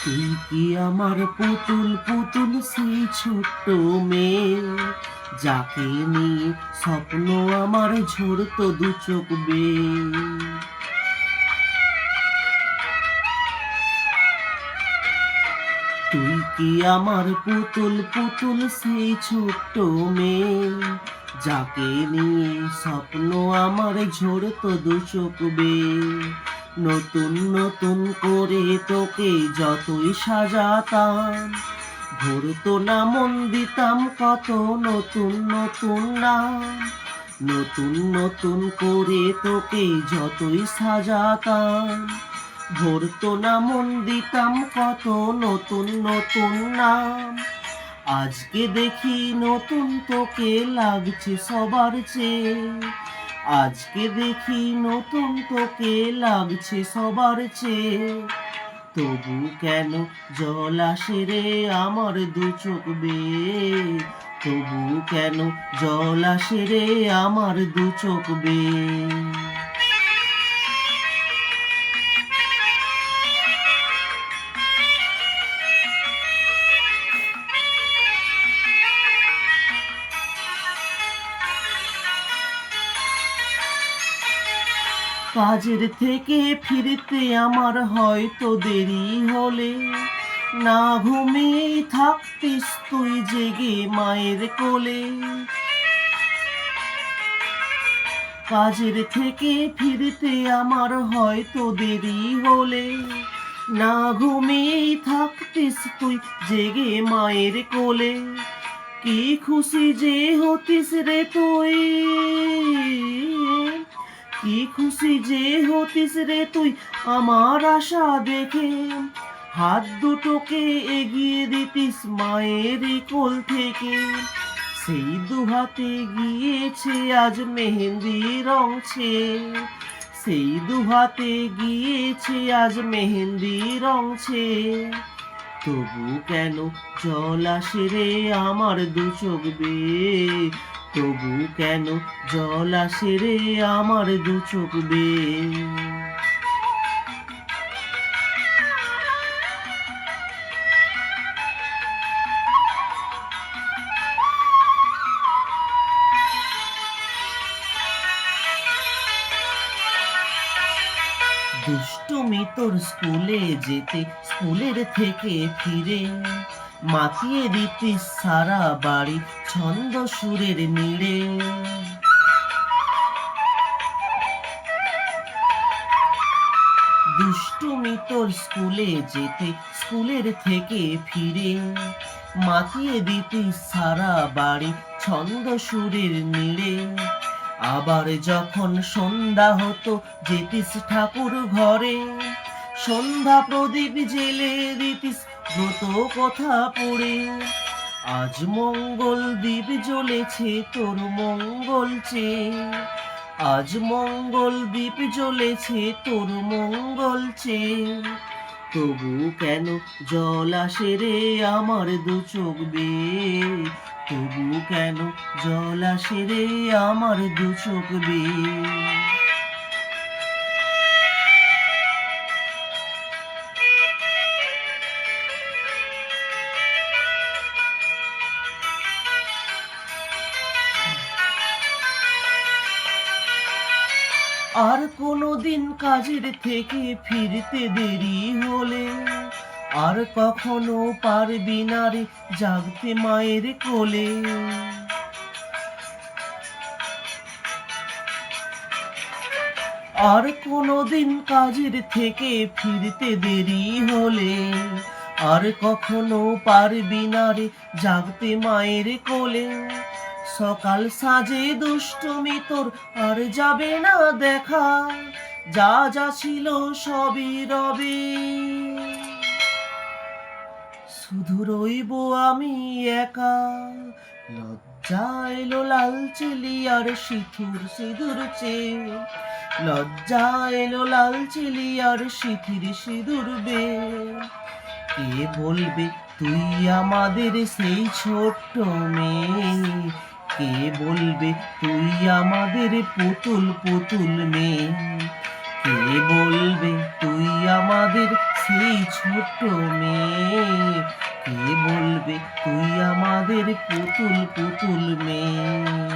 তুই কি আমার পুতুল পুতুল সেই ছোট্ট মেয়ে, যাকে নিয়ে স্বপ্ন আমার ঝরতো দু চোখ বেয়ে। তুই কি আমার পুতুল পুতুল সেই ছোট্ট মেয়ে, যাকে নিয়ে স্বপ্ন আমার ঝরতো দু চোখ বেয়ে। নতুন নতুন করে তোকে যতই সাজাতাম, ভরতো না মন দিতাম কত নতুন নতুন নাম। নতুন নতুন করে তোকে যতই সাজাতাম, ভরতো না মন দিতাম কত নতুন নতুন নাম। আজকে দেখি নতুন তোকে লাগছে সবার চেয়ে, আজকে দেখি নতুন তোকে লাগছে সবার চেয়ে। তবু কেন জল আসে রে আমার দু চোখ বেয়ে, তবু কেন জল আসে রে আমার দু চোখ বেয়ে। কাজের থেকে ফিরতে আমার হয়তো দেরি হলে, না ঘুমিয়েই থাকতিস তুই জেগে মায়ের কোলে। কাজের থেকে ফিরতে আমার হয়তো দেরি হলে, না ঘুমিয়েই থাকতিস তুই জেগে মায়ের কোলে। কি খুশি যে হতিস রে তুই, কি খুশি যে হতিস রে তুই আমার আশা দেখে। হাত দুটোকে এগিয়ে দিতিস মায়ের কোল থেকে, সেই দুহাতে গিয়েছে আজ মেহেন্দি রং ছেয়ে। সেই দুহাতে গিয়েছে আজ মেহেন্দি রং ছেয়ে। তবু কেন জল আসে রে আমার দু চোখ বেয়ে, তবু কেন জল আসে রে আমার দু চোখ বেয়ে। দুষ্টুমি তোর স্কুলে যেতে, স্কুলের থেকে ফিরে মাতিয়ে দিতিস সারা বাড়ি ছন্দ সুরের নীড়ে। দুষ্টুমি তোর স্কুলে যেতে, স্কুলের থেকে ফিরে মাতিয়ে দিতিস সারা বাড়ি ছন্দ সুরের নীড়ে। আবার যখন সন্ধ্যা হতো যেতিস ঠাকুর ঘরে, সন্ধ্যা প্রদীপ জেলে দিতিস ব্রত কথা পড়ে। আজ মঙ্গল দ্বীপ জ্বলেছে তোর মঙ্গল চেয়ে, আজ মঙ্গল দ্বীপ জ্বলেছে তোর মঙ্গল চেয়ে। তবু কেন জল আসে রে আমার দু চোখ বেয়ে, তবু কেন জল আসে রে আমার দু চোখ বেয়ে। আর কোনোদিন কাজের থেকে ফিরতে দেরি হলে, আর কখনো পারবি না রে জাগতে মায়ের কোলে। আর কোনোদিন কাজের থেকে ফিরতে দেরি হলে, আর কখনো পারবি না রে জাগতে মায়ের কোলে। সকাল সাজে দুষ্টুমি তোর আর যাবে না দেখা, যা যা ছিল সবই রবে। শুধু রইব আমি একা, লজ্জা এলো লাল চিলি আর সিঁথির সিঁদুর চেয়ে। লজ্জা এলো লাল চিলি আর সিঁথির সিঁদুর বেয়ে। কে বলবে তুই আমাদের সেই ছোট্ট মেয়ে, কে বলবে তুই আমাদের পুতুল পুতুল মেয়ে, কে বলবে তুই আমাদের সেই ছোট্ট মেয়ে, কে বলবে তুই আমাদের পুতুল পুতুল মেয়ে।